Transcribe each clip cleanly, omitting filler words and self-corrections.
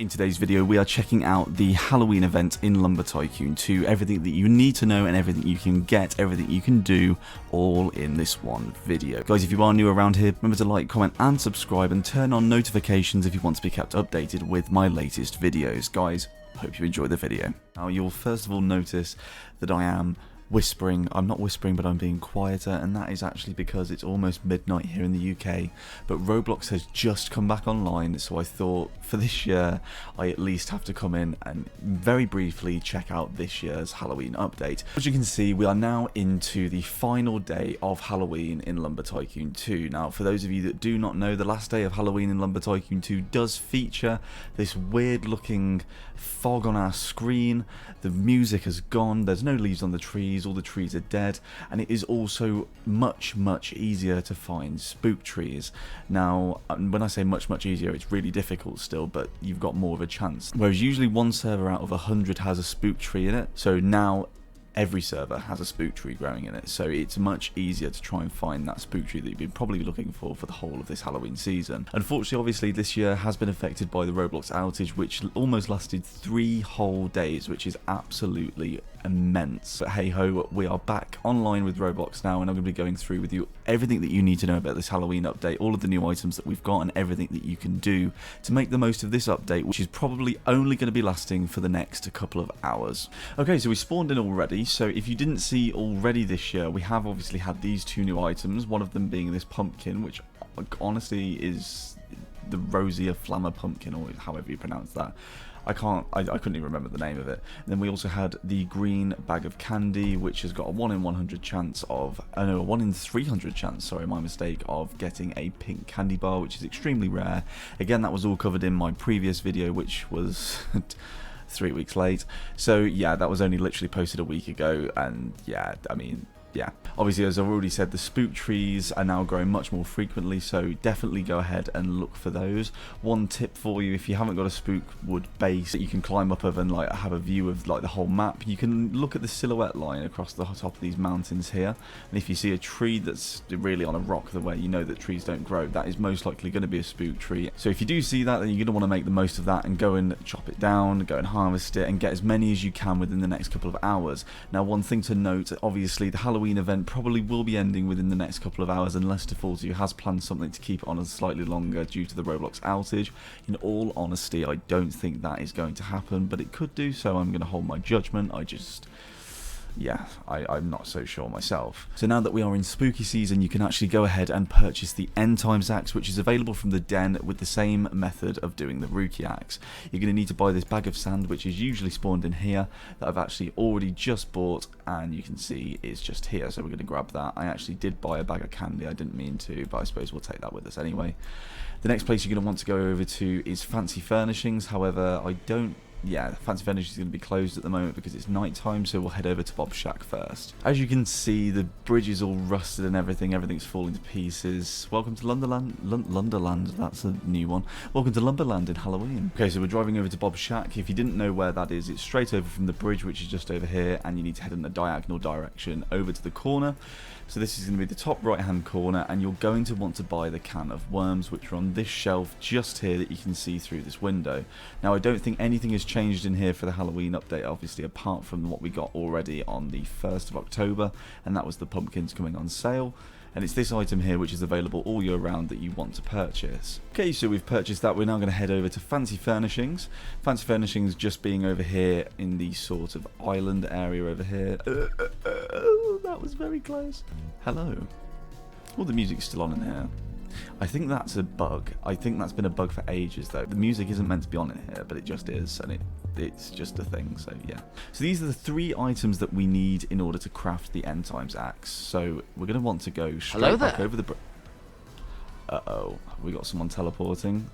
In today's video we are checking out the Halloween event in Lumber Tycoon 2, everything that you need to know and everything you can get, everything you can do, all in this one video. Guys, if you are new around here, remember to like, comment and subscribe and turn on notifications if you want to be kept updated with my latest videos. Guys, hope you enjoy the video. Now you'll first of all notice that I am whispering. I'm not whispering, but I'm being quieter, and that is actually because it's almost midnight here in the UK, but Roblox has just come back online, so I thought for this year I at least have to come in and very briefly check out this year's Halloween update. As you can see, we are now into the final day of Halloween in Lumber Tycoon 2. Now, for those of you that do not know, the last day of Halloween in Lumber Tycoon 2 does feature this weird looking fog on our screen. The music has gone, there's no leaves on the trees, all the trees are dead, and it is also much easier to find spook trees. Now, when I say much easier, it's really difficult still, but you've got more of a chance. Whereas usually one server out of 100 has a spook tree in it, so now every server has a spook tree growing in it, so it's much easier to try and find that spook tree that you've been probably looking for the whole of this Halloween season. Unfortunately, obviously, this year has been affected by the Roblox outage, which almost lasted 3 whole days, which is absolutely immense. But hey ho, we are back online with Roblox now, and I'm going to be going through with you everything that you need to know about this Halloween update, all of the new items that we've got, and everything that you can do to make the most of this update, which is probably only going to be lasting for the next couple of hours. Okay, so we spawned in already. So if you didn't see already this year, we have obviously had these 2 new items, one of them being this pumpkin, which honestly is the Rosier Flammer pumpkin, or however you pronounce that. I couldn't even remember the name of it. And then we also had the green bag of candy, which has got a 1 in 100 chance of, no, a 1 in 300 chance, sorry, my mistake, of getting a pink candy bar, which is extremely rare. Again, that was all covered in my previous video, which was 3 weeks late. So yeah, that was only literally posted a week ago, and yeah, I mean, yeah, obviously, as I've already said, the spook trees are now growing much more frequently, so definitely go ahead and look for those. One tip for you: if you haven't got a spook wood base that you can climb up of and like have a view of like the whole map, you can look at the silhouette line across the top of these mountains here, and if you see a tree that's really on a rock, the way you know that trees don't grow, that is most likely going to be a spook tree. So if you do see that, then you're going to want to make the most of that and go and chop it down, go and harvest it, and get as many as you can within the next couple of hours. Now, one thing to note, obviously, the Halloween event probably will be ending within the next couple of hours unless Defaulty has planned something to keep it on slightly longer due to the Roblox outage. In all honesty, I don't think that is going to happen, but it could do, so I'm going to hold my judgment. Yeah, I'm not so sure myself. So now that we are in spooky season, you can actually go ahead and purchase the end times axe, which is available from the den with the same method of doing the rookie axe. You're going to need to buy this bag of sand, which is usually spawned in here, that I've actually already just bought, and you can see it's just here, so we're going to grab that. I actually did buy a bag of candy, I didn't mean to, but I suppose we'll take that with us anyway. The next place you're going to want to go over to is Fancy Furnishings. However, Fancy Furnishings is going to be closed at the moment because it's night time, so we'll head over to Bob's Shack first. As you can see, the bridge is all rusted and everything's falling to pieces. Welcome to Lunderland, that's a new one. Welcome to Lumberland in Halloween. Okay, so we're driving over to Bob's Shack. If you didn't know where that is, it's straight over from the bridge, which is just over here, and you need to head in a diagonal direction over to the corner. So this is going to be the top right hand corner, and you're going to want to buy the can of worms, which are on this shelf just here that you can see through this window. Now, I don't think anything has changed in here for the Halloween update, obviously, apart from what we got already on the 1st of October, and that was the pumpkins coming on sale. And it's this item here which is available all year round that you want to purchase. Okay, so we've purchased that. We're now going to head over to Fancy Furnishings. Fancy Furnishings just being over here in the sort of island area over here. That was very close. Hello. Oh, the music's still on in here. I think that's a bug. I think that's been a bug for ages though. The music isn't meant to be on in here, but it just is, and it's just a thing, so yeah. So these are the 3 items that we need in order to craft the end times axe. So we're going to want to go straight back over the uh-oh, have we got someone teleporting?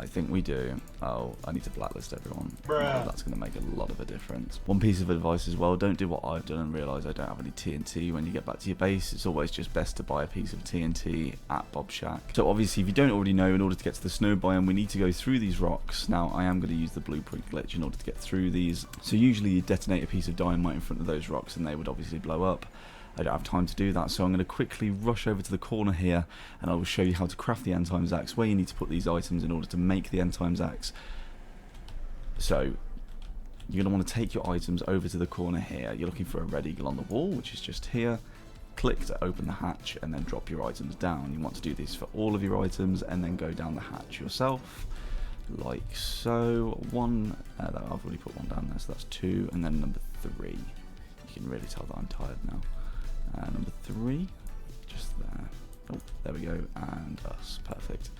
I think we do. Oh, I need to blacklist everyone. No, that's going to make a lot of a difference. One piece of advice as well, don't do what I've done and realise I don't have any TNT when you get back to your base. It's always just best to buy a piece of TNT at Bob's Shack. So obviously, if you don't already know, in order to get to the snow biome, we need to go through these rocks. Now, I am going to use the blueprint glitch in order to get through these. So usually you detonate a piece of dynamite in front of those rocks and they would obviously blow up. I don't have time to do that, so I'm going to quickly rush over to the corner here and I will show you how to craft the end times axe, where you need to put these items in order to make the end times axe. So you're going to want to take your items over to the corner here. You're looking for a red eagle on the wall, which is just here. Click to open the hatch and then drop your items down. You want to do this for all of your items and then go down the hatch yourself, like so. One, I've already put one down there, so that's 2, and then number 3. You can really tell that I'm tired now. Number 3, just there. Oh, there we go, and us, perfect.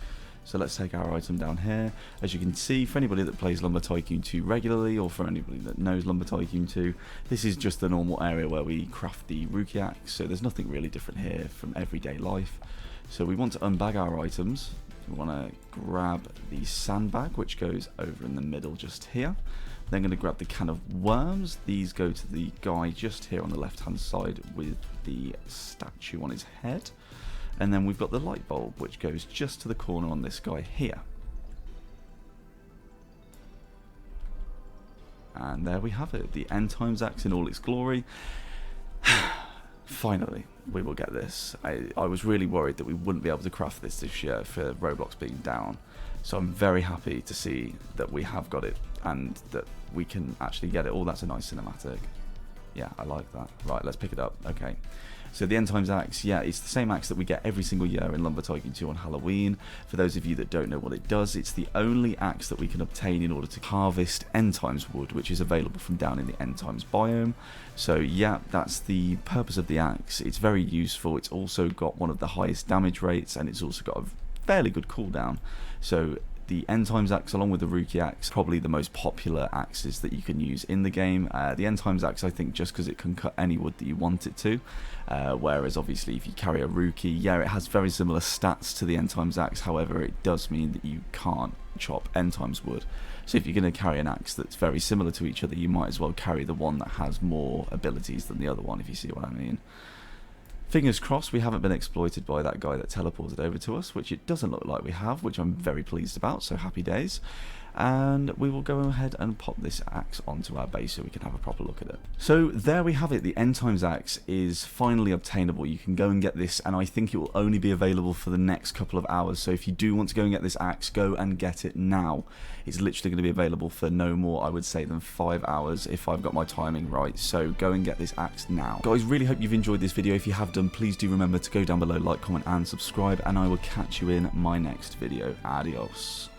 So let's take our item down here. As you can see, for anybody that plays Lumber Tycoon 2 regularly, or for anybody that knows Lumber Tycoon 2, this is just the normal area where we craft the rookie axe, so there's nothing really different here from everyday life. So we want to unbag our items. We want to grab the sandbag, which goes over in the middle just here. Then going to grab the can of worms. These go to the guy just here on the left hand side with the statue on his head. And then we've got the light bulb, which goes just to the corner on this guy here. And there we have it, the end times axe in all its glory. Finally, we will get this. I was really worried that we wouldn't be able to craft this year for Roblox being down. So I'm very happy to see that we have got it and that we can actually get it. Oh, that's a nice cinematic. Yeah, I like that. Right, let's pick it up. Okay. So the End Times Axe, yeah, it's the same axe that we get every single year in Lumber Tycoon 2 on Halloween. For those of you that don't know what it does, it's the only axe that we can obtain in order to harvest End Times wood, which is available from down in the End Times biome. So yeah, that's the purpose of the axe. It's very useful. It's also got one of the highest damage rates, and it's also got a fairly good cooldown. So the End Times Axe, along with the Rookie Axe, probably the most popular axes that you can use in the game. The End Times Axe, I think, just because it can cut any wood that you want it to, whereas obviously if you carry a Rookie, yeah, it has very similar stats to the End Times Axe, however it does mean that you can't chop End Times wood. So if you're going to carry an axe that's very similar to each other, you might as well carry the one that has more abilities than the other one, if you see what I mean. Fingers crossed we haven't been exploited by that guy that teleported over to us, which it doesn't look like we have, which I'm very pleased about, so happy days. And we will go ahead and pop this axe onto our base so we can have a proper look at it. So there we have it, the End Times Axe is finally obtainable. You can go and get this, and I think it will only be available for the next couple of hours, so if you do want to go and get this axe, go and get it now. It's literally going to be available for no more, I would say, than 5 hours if I've got my timing right, so go and get this axe now. Guys, really hope you've enjoyed this video. If you have done, please do remember to go down below, like, comment and subscribe, and I will catch you in my next video. Adios.